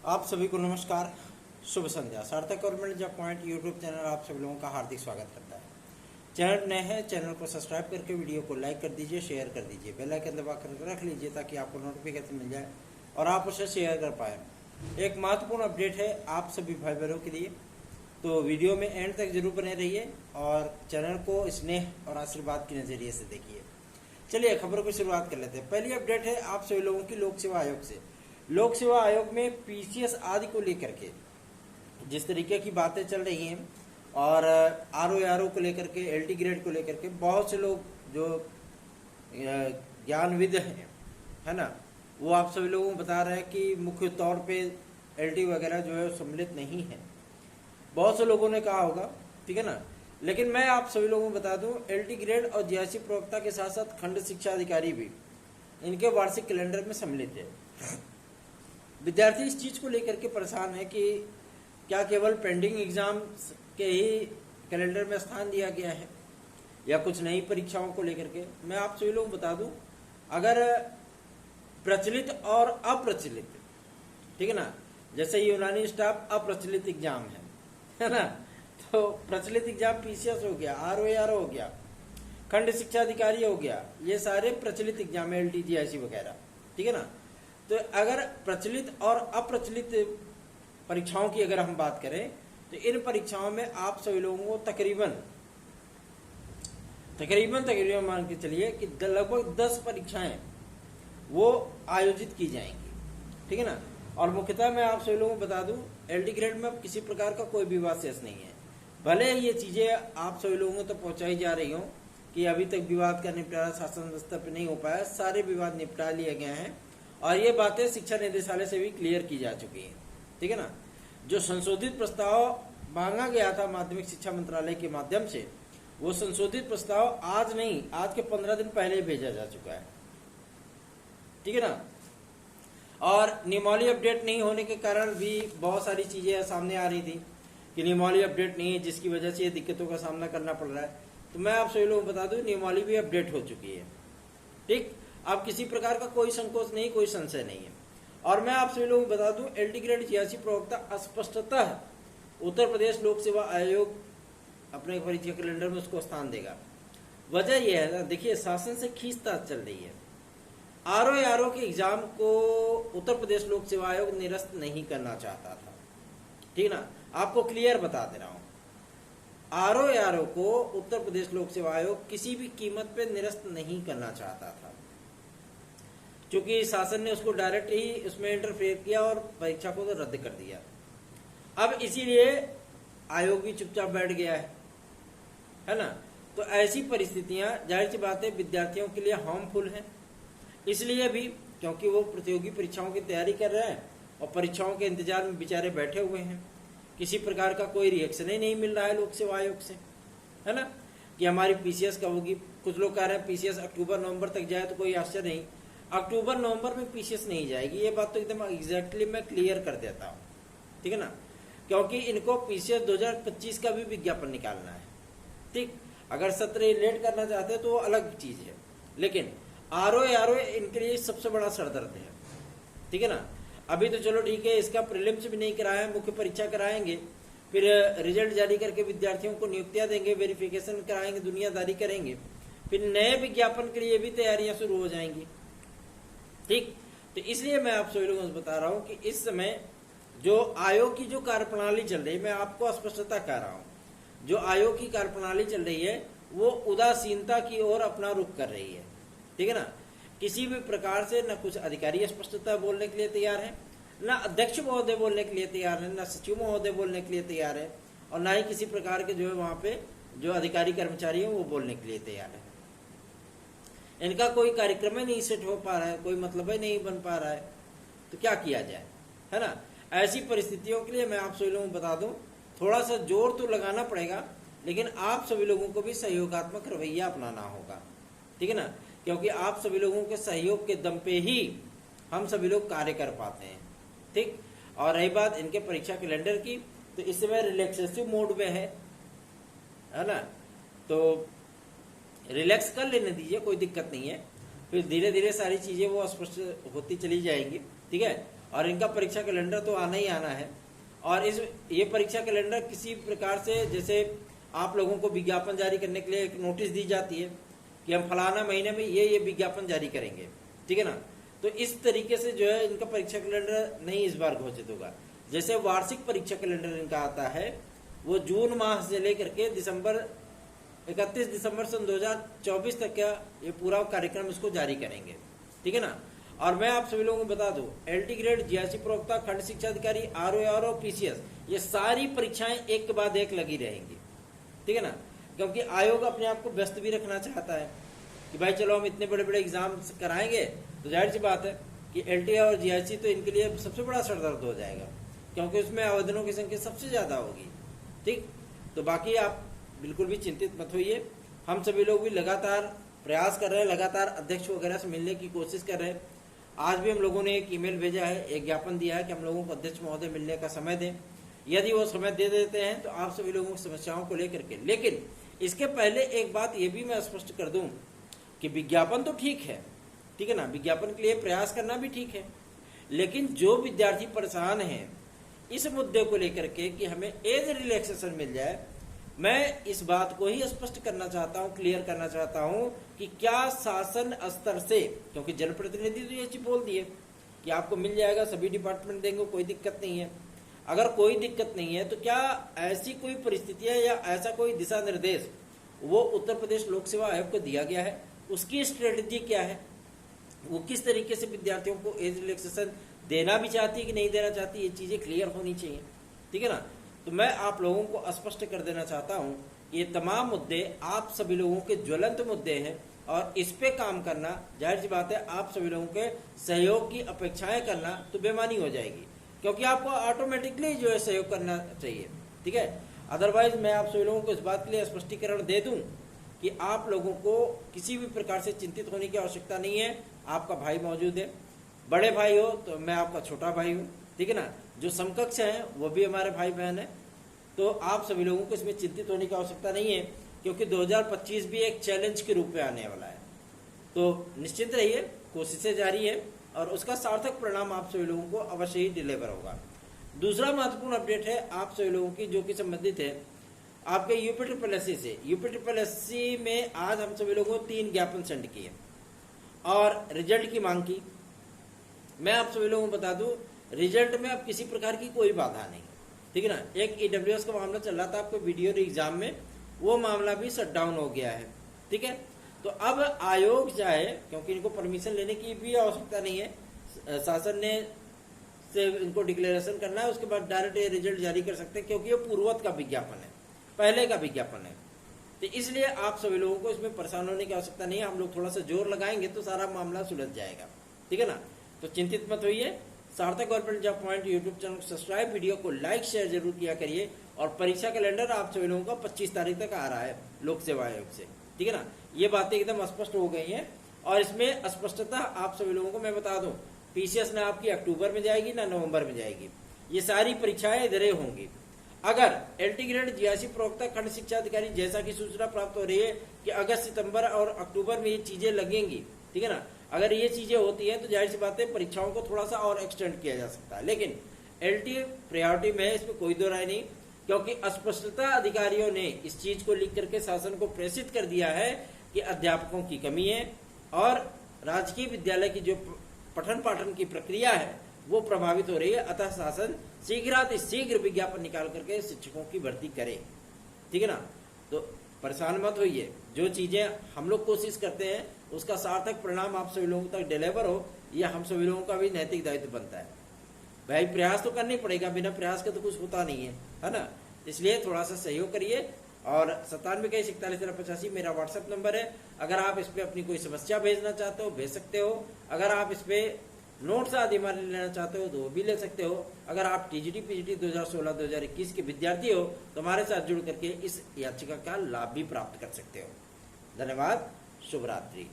आप सभी को नमस्कार, शुभ संध्या। सार्थक government job point YouTube channel आप सभी लोगों का हार्दिक स्वागत करता है। चैनल नए हैं, चैनल को सब्सक्राइब करके वीडियो को लाइक कर दीजिए, शेयर कर दीजिए, बेल आइकन दबा कर रख लीजिए ताकि आपको नोटिफिकेशन मिल जाए और आप उसे शेयर कर पाए। एक महत्वपूर्ण अपडेट है आप सभी भाई बहनों के लिए, तो वीडियो में एंड तक जरूर बने रहिए और चैनल को स्नेह और आशीर्वाद के नजरिए से देखिए। चलिए खबरों की शुरुआत कर लेते हैं। पहली अपडेट है आप सभी लोगों की लोक सेवा आयोग से। लोक सेवा आयोग में पीसीएस आदि को लेकर के जिस तरीके की बातें चल रही हैं और आरओ को लेकर के, एलटी ग्रेड को लेकर के बहुत से लोग जो ज्ञानविद हैं, है ना, वो आप सभी लोगों को बता रहे हैं कि मुख्य तौर पे एलटी वगैरह जो है सम्मिलित नहीं है। बहुत से लोगों ने कहा होगा, ठीक है ना, लेकिन मैं आप सभी लोगों को बता दूं एलटी ग्रेड और जीआईसी प्रवक्ता के साथ साथ खंड शिक्षा अधिकारी भी इनके वार्षिक कैलेंडर में सम्मिलित है। विद्यार्थी इस चीज को लेकर के परेशान है कि क्या केवल पेंडिंग एग्जाम के ही कैलेंडर में स्थान दिया गया है या कुछ नई परीक्षाओं को लेकर के। मैं आप सभी लोगों को बता दूं, अगर प्रचलित और अप्रचलित, ठीक है ना, जैसे यूनानी स्टाफ अप्रचलित एग्जाम है ना, तो प्रचलित एग्जाम पीसीएस हो गया, आरओ हो गया, खंड शिक्षा अधिकारी हो गया, ये सारे प्रचलित एग्जाम है, एलटी जीआईसी वगैरह, ठीक है ना। तो अगर प्रचलित और अप्रचलित परीक्षाओं की अगर हम बात करें तो इन परीक्षाओं में आप सभी लोगों को तकरीबन मान के चलिए कि लगभग 10 परीक्षाएं वो आयोजित की जाएंगी, ठीक है ना। और मुख्यतः मैं आप सभी लोगों को बता दूं एलटी ग्रेड में अब किसी प्रकार का कोई विवाद शेष नहीं है। भले ये चीजें आप सभी लोगों को तो पहुंचाई जा रही हो कि अभी तक विवाद का निपटारा शासन स्तर पर नहीं हो पाया, सारे विवाद निपटा लिए गए हैं और ये बातें शिक्षा निदेशालय से भी क्लियर की जा चुकी हैं, ठीक है ना। जो संशोधित प्रस्ताव मांगा गया था माध्यमिक शिक्षा मंत्रालय के माध्यम से, वो संशोधित प्रस्ताव आज नहीं, आज के 15 दिन पहले भेजा जा चुका है, ठीक है ना। और नियमावली अपडेट नहीं होने के कारण भी बहुत सारी चीजें सामने आ रही थी कि नियमावली अपडेट नहीं है, जिसकी वजह से ये दिक्कतों का सामना करना पड़ रहा है। तो मैं आप सभी लोगों को बता दूं नियमावली भी अपडेट हो चुकी है, ठीक। अब किसी प्रकार का कोई संकोच नहीं, कोई संशय नहीं है। और मैं आप सभी लोगों को बता दूं एलटी ग्रेड जीआईसी प्रवक्ता स्पष्टतः उत्तर प्रदेश लोक सेवा आयोग अपने परीक्षा कैलेंडर में उसको स्थान देगा। वजह यह है ना, देखिए शासन से खींचतान चल रही है। आरओ के एग्जाम को उत्तर प्रदेश लोक सेवा आयोग निरस्त नहीं करना चाहता था, ठीक ना। आपको क्लियर बता दे रहा हूं, आरओ को उत्तर प्रदेश लोक सेवा आयोग किसी भी कीमत पे निरस्त नहीं करना चाहता था, क्योंकि शासन ने उसको डायरेक्ट ही उसमें इंटरफेयर किया और परीक्षा को तो रद्द कर दिया। अब इसीलिए आयोग भी चुपचाप बैठ गया है ना। तो ऐसी परिस्थितियां जाहिर सी बात है विद्यार्थियों के लिए हार्मफुल हैं, इसलिए भी क्योंकि वो प्रतियोगी परीक्षाओं की तैयारी कर रहे हैं और परीक्षाओं के इंतजार में बेचारे बैठे हुए हैं। किसी प्रकार का कोई रिएक्शन ही नहीं मिल रहा है लोक सेवा आयोग से, है ना, कि हमारी पीसीएस कब होगी। कुछ लोग कह रहे हैं पीसीएस अक्टूबर नवंबर तक जाए तो कोई आश्चर्य नहीं, अक्टूबर नवंबर में पीसीएस नहीं जाएगी, ये बात तो एकदम एग्जैक्टली मैं क्लियर कर देता हूँ, ठीक है ना, क्योंकि इनको पीसीएस 2025 का भी विज्ञापन निकालना है, ठीक। अगर सत्र लेट करना चाहते हैं तो वो अलग चीज है, लेकिन आरओ इनके लिए सबसे बड़ा सरदर्द है, ठीक है ना। अभी तो चलो ठीक है, इसका प्रीलिम्स भी नहीं कराया, मुख्य परीक्षा कराएंगे, फिर रिजल्ट जारी करके विद्यार्थियों को नियुक्तियां देंगे, वेरिफिकेशन कराएंगे, दुनियादारी करेंगे, फिर नए विज्ञापन के लिए भी तैयारियां शुरू हो जाएंगी, ठीक। तो इसलिए मैं आप सभी लोगों को बता रहा हूं कि इस समय जो आयोग की जो कार्यप्रणाली चल रही है, मैं आपको स्पष्टता कह रहा हूं, जो आयोग की कार्यप्रणाली चल रही है वो उदासीनता की ओर अपना रुख कर रही है, ठीक है ना। किसी भी प्रकार से न कुछ अधिकारी स्पष्टता बोलने के लिए तैयार है, न अध्यक्ष महोदय बोलने के लिए तैयार है, न सचिव महोदय बोलने के लिए तैयार है, और न ही किसी प्रकार के जो है वहां पे जो अधिकारी कर्मचारी है वो बोलने के लिए तैयार है। इनका कोई कार्यक्रम ही नहीं सेट हो पा रहा है, कोई मतलब ही नहीं बन पा रहा है, तो क्या किया जाए, है ना। ऐसी परिस्थितियों के लिए मैं आप सभी लोगों को बता दूं थोड़ा सा जोर तो लगाना पड़ेगा, लेकिन आप सभी लोगों को भी सहयोगात्मक रवैया अपनाना होगा, ठीक है ना, क्योंकि आप सभी लोगों के सहयोग के दम पे ही हम सभी लोग कार्य कर पाते हैं, ठीक। और रही बात इनके परीक्षा कैलेंडर की, तो इस समय रिलैक्सेसिव मोड में है ना, तो रिलैक्स कर लेने दीजिए, कोई दिक्कत नहीं है, फिर धीरे धीरे सारी चीजें वो स्पष्ट होती चली जाएंगी, ठीक है। और इनका परीक्षा कैलेंडर तो आना ही आना है। और ये परीक्षा कैलेंडर किसी प्रकार से, जैसे आप लोगों को विज्ञापन जारी करने के लिए एक नोटिस दी जाती है कि हम फलाना महीने में ये विज्ञापन जारी करेंगे, ठीक है ना। तो इस तरीके से जो है इनका परीक्षा कैलेंडर नहीं इस बार घोषित होगा। जैसे वार्षिक परीक्षा कैलेंडर इनका आता है वो जून माह से लेकर के 31 दिसंबर सन 2024 तक का ये पूरा कार्यक्रम इसको जारी करेंगे, ठीक है ना। और मैं आप सभी लोगों को बता दूं, एलटी ग्रेड, जीआईसी प्रवक्ता, खंड शिक्षा अधिकारी, आरओ, पीसीएस, ये सारी परीक्षाएं एक के बाद एक लगी रहेंगी, ठीक है ना। क्योंकि आयोग अपने आप को व्यस्त भी रखना चाहता है कि भाई चलो हम इतने बड़े बड़े एग्जाम कराएंगे, तो जाहिर सी बात है कि एलटी और जीआईसी तो इनके लिए सबसे बड़ा सरदर्द हो जाएगा, क्योंकि उसमें आवेदनों की संख्या सबसे ज्यादा होगी, ठीक। तो बाकी आप बिल्कुल भी चिंतित मत होइए, हम सभी लोग भी लगातार प्रयास कर रहे हैं, लगातार अध्यक्ष वगैरह से मिलने की कोशिश कर रहे हैं। आज भी हम लोगों ने एक ईमेल भेजा है, एक ज्ञापन दिया है कि हम लोगों को अध्यक्ष महोदय मिलने का समय दें। यदि वो समय दे देते हैं तो आप सभी लोगों की समस्याओं को लेकर के, लेकिन इसके पहले एक बात ये भी मैं स्पष्ट कर दूं कि विज्ञापन तो ठीक है, ठीक है ना, विज्ञापन के लिए प्रयास करना भी ठीक है, लेकिन जो विद्यार्थी परेशान हैं इस मुद्दे को लेकर के कि हमें एज रिलैक्सेशन मिल जाए, मैं इस बात को ही स्पष्ट करना चाहता हूं, क्लियर करना चाहता हूं कि क्या शासन स्तर से, क्योंकि जनप्रतिनिधि तो ये चीज बोल दिए कि आपको मिल जाएगा, सभी डिपार्टमेंट देंगे, कोई दिक्कत नहीं है। अगर कोई दिक्कत नहीं है तो क्या ऐसी कोई परिस्थितियां या ऐसा कोई दिशा निर्देश वो उत्तर प्रदेश लोक सेवा आयोग को दिया गया है, उसकी स्ट्रेटेजी क्या है, वो किस तरीके से विद्यार्थियों को एज रिलैक्सेशन देना भी चाहती है कि नहीं देना चाहती, ये चीजें क्लियर होनी चाहिए, ठीक है ना। तो मैं आप लोगों को स्पष्ट कर देना चाहता हूं, ये तमाम मुद्दे आप सभी लोगों के ज्वलंत मुद्दे हैं और इस पे काम करना, जाहिर सी बात है आप सभी लोगों के सहयोग की अपेक्षाएं करना तो बेमानी हो जाएगी, क्योंकि आपको ऑटोमेटिकली जो है सहयोग करना चाहिए, ठीक है। अदरवाइज मैं आप सभी लोगों को इस बात के लिए स्पष्टीकरण दे दूं कि आप लोगों को किसी भी प्रकार से चिंतित होने की आवश्यकता नहीं है। आपका भाई मौजूद है, बड़े भाई हो तो मैं आपका छोटा भाई हूँ, ठीक है ना, जो समकक्ष हैं वो भी हमारे भाई बहन है। तो आप सभी लोगों को इसमें चिंतित होने की आवश्यकता नहीं है, क्योंकि 2025 भी एक चैलेंज के रूप में आने वाला है। तो निश्चिंत रहिए, कोशिशें जारी है और उसका सार्थक परिणाम आप सभी लोगों को अवश्य ही डिलीवर होगा। दूसरा महत्वपूर्ण अपडेट है आप सभी लोगों की, जो कि संबंधित है आपके यूपी से। यूपी में आज हम सभी लोगों को 3 ज्ञापन सेंड किए और रिजल्ट की मांग की। मैं आप सभी लोगों को बता दूं, रिजल्ट में अब किसी प्रकार की कोई बाधा नहीं, ठीक है ना। एक ईडब्ल्यूएस का मामला चल रहा था आपको वीडियो एग्जाम में, वो मामला भी शट डाउन हो गया है, ठीक है। तो अब आयोग चाहे, क्योंकि इनको परमिशन लेने की भी आवश्यकता नहीं है, शासन ने से इनको डिक्लेरेशन करना है, उसके बाद डायरेक्ट ये रिजल्ट जारी कर सकते हैं, क्योंकि ये पूर्ववत का विज्ञापन है, पहले का विज्ञापन है। तो इसलिए आप सभी लोगों को इसमें परेशान होने की आवश्यकता नहीं है। हम लोग थोड़ा सा जोर लगाएंगे तो सारा मामला सुलझ जाएगा, ठीक है ना। तो चिंतित मत होइए। सार्थक government job point YouTube channel को सब्सक्राइब, वीडियो को लाइक शेयर जरूर किया करिए। और परीक्षा कैलेंडर आप सभी लोगों का 25 तारीख तक आ रहा है लोक सेवा आयोग से, ठीक है ना। ये बातें एकदम स्पष्ट हो गई हैं और इसमें स्पष्टता आप सभी लोगों को मैं बता दूं, पीसीएस ना आपकी अक्टूबर में जाएगी ना नवंबर में जाएगी, ये सारी परीक्षाएं इधर ही होंगी। अगर एलटी ग्रेड, जीआईसी प्रवक्ता, खंड शिक्षा अधिकारी, जैसा की सूचना प्राप्त हो रही है कि अगस्त, सितंबर और अक्टूबर में ये चीजें लगेंगी, ठीक है ना। अगर ये चीजें होती हैं तो जाहिर सी बात है परीक्षाओं को थोड़ा सा और एक्सटेंड किया जा सकता है, लेकिन एलटी प्रायोरिटी में है, इसमें कोई दो राय नहीं, क्योंकि अस्पष्टता अधिकारियों ने इस चीज को लिख करके शासन को प्रेषित कर दिया है कि अध्यापकों की कमी है और राजकीय विद्यालय की जो पठन पाठन की प्रक्रिया है वो प्रभावित हो रही है। अतः शासन शीघ्र विज्ञापन निकाल करके शिक्षकों की भर्ती करे, ठीक है ना। तो परेशान मत होइए, जो चीजें हम लोग कोशिश करते हैं उसका सार्थक परिणाम आप सभी लोगों तक डिलीवर हो, यह हम सभी लोगों का भी नैतिक दायित्व बनता है। भाई प्रयास तो करना ही पड़ेगा, बिना प्रयास के तो कुछ होता नहीं है ना। इसलिए थोड़ा सा सहयोग करिए। और 97 मेरा व्हाट्सएप नंबर है। अगर आप इस पे अपनी कोई समस्या भेजना चाहते हो भेज सकते हो। अगर आप इस पे नोट्स आदि हमारे लेना चाहते हो तो वो भी ले सकते हो। अगर आप टीजीटी पीजीटी 2016-2021 के विद्यार्थी हो तो हमारे साथ जुड़ करके इस याचिका का लाभ भी प्राप्त कर सकते हो। धन्यवाद, शुभ रात्रि।